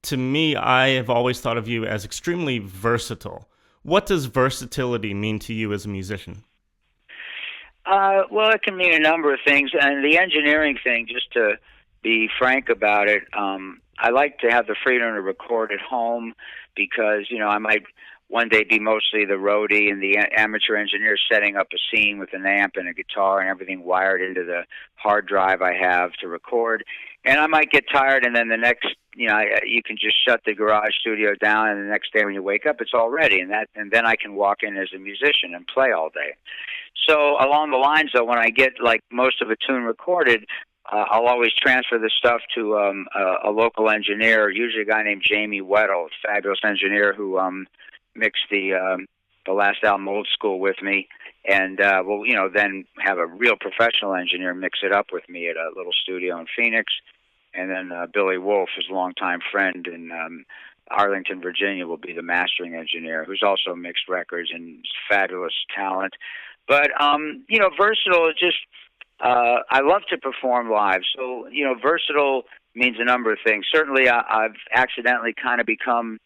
to me, I have always thought of you as extremely versatile. What does versatility mean to you as a musician? Well, it can mean a number of things, and the engineering thing, just to be frank about it, I like to have the freedom to record at home because I might one day be mostly the roadie and the amateur engineer setting up a scene with an amp and a guitar and everything wired into the hard drive I have to record, and I might get tired, and then the next. You can just shut the garage studio down, and the next day when you wake up, it's all ready, and then I can walk in as a musician and play all day. So along the lines, though, when I get like most of a tune recorded, I'll always transfer the stuff to a local engineer, usually a guy named Jamie Weddle, a fabulous engineer who mixed the last album, Old School, with me, and we'll then have a real professional engineer mix it up with me at a little studio in Phoenix, and then Billy Wolf, his longtime friend in Arlington, Virginia, will be the mastering engineer, who's also mixed records and fabulous talent. But versatile is just I love to perform live. So versatile means a number of things. Certainly, I've accidentally kind of become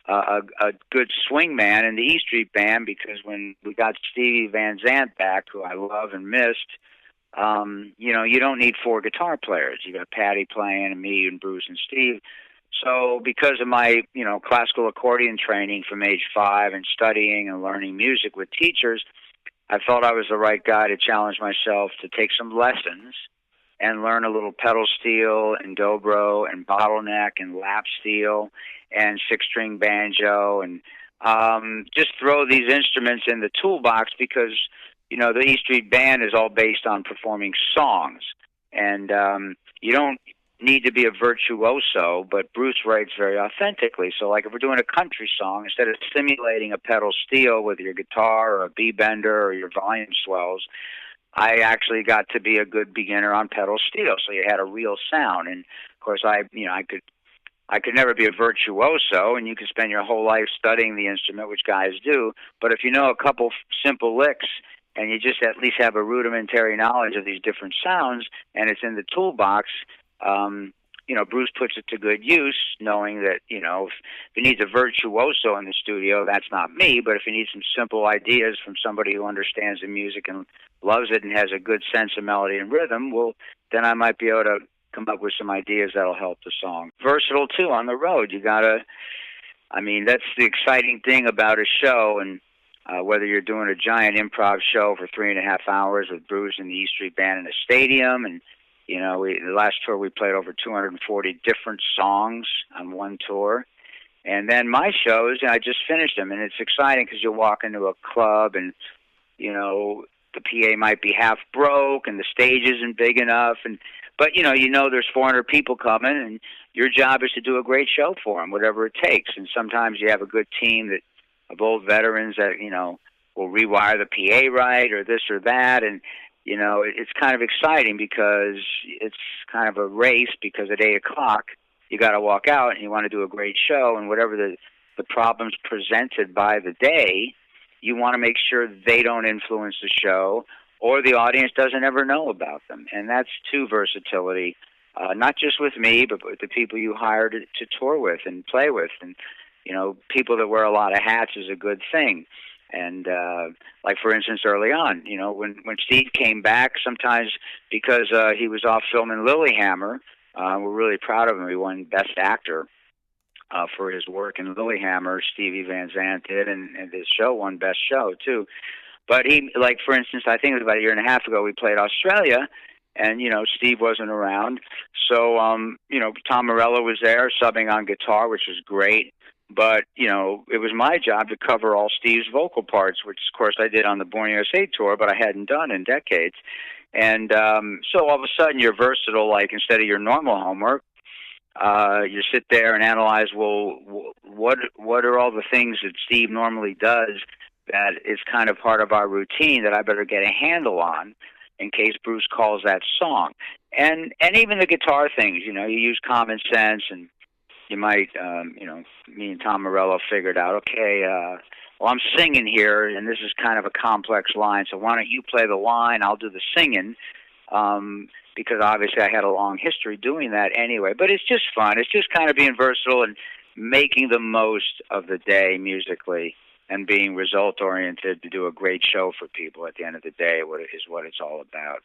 a good swing man in the E Street Band because when we got Stevie Van Zandt back, who I love and missed, you don't need four guitar players. You got Patty playing and me and Bruce and Steve. So because of my, classical accordion training from age 5 and studying and learning music with teachers, I felt I was the right guy to challenge myself to take some lessons and learn a little pedal steel and dobro and bottleneck and lap steel and six-string banjo and just throw these instruments in the toolbox because, the E Street Band is all based on performing songs. And you don't need to be a virtuoso, but Bruce writes very authentically. So like if we're doing a country song, instead of simulating a pedal steel with your guitar or a B-bender or your volume swells, I actually got to be a good beginner on pedal steel. So you had a real sound. And of course I could never be a virtuoso, and you can spend your whole life studying the instrument, which guys do. But if you know a couple simple licks and you just at least have a rudimentary knowledge of these different sounds and it's in the toolbox, Bruce puts it to good use, knowing that, if he needs a virtuoso in the studio, that's not me, but if he needs some simple ideas from somebody who understands the music and loves it and has a good sense of melody and rhythm, well, then I might be able to come up with some ideas that'll help the song. Versatile, too, on the road. That's the exciting thing about a show, and whether you're doing a giant improv show for 3.5 hours with Bruce and the E Street Band in a stadium, and the last tour we played over 240 different songs on one tour. And then my shows, I just finished them, and it's exciting because you'll walk into a club and, the PA might be half broke and the stage isn't big enough. But there's 400 people coming, and your job is to do a great show for them, whatever it takes. And sometimes you have a good team of old veterans that, will rewire the PA right or this or that. And it's kind of exciting because it's kind of a race because at 8 o'clock you got to walk out and you want to do a great show, and whatever the problems presented by the day, you want to make sure they don't influence the show or the audience doesn't ever know about them. And that's too versatility, not just with me, but with the people you hire to tour with and play with. And, people that wear a lot of hats is a good thing. And like, for instance, early on, when Steve came back, sometimes because he was off filming Lilyhammer, we're really proud of him. He won Best Actor for his work in Lilyhammer. Stevie Van Zandt did, and his show won Best Show, too. But he, like, for instance, I think it was about a year and a half ago, we played Australia, and, Steve wasn't around. So, Tom Morello was there subbing on guitar, which was great. But, it was my job to cover all Steve's vocal parts, which, of course, I did on the Born USA tour, but I hadn't done in decades. And so all of a sudden you're versatile, like instead of your normal homework, you sit there and analyze, well, what are all the things that Steve normally does that is kind of part of our routine that I better get a handle on in case Bruce calls that song. And even the guitar things, you use common sense, and you might, me and Tom Morello figured out, okay, well, I'm singing here, and this is kind of a complex line, so why don't you play the line, I'll do the singing. because obviously I had a long history doing that anyway. But it's just fun. It's just kind of being versatile and making the most of the day musically and being result oriented to do a great show for people at the end of the day. What is what it's all about.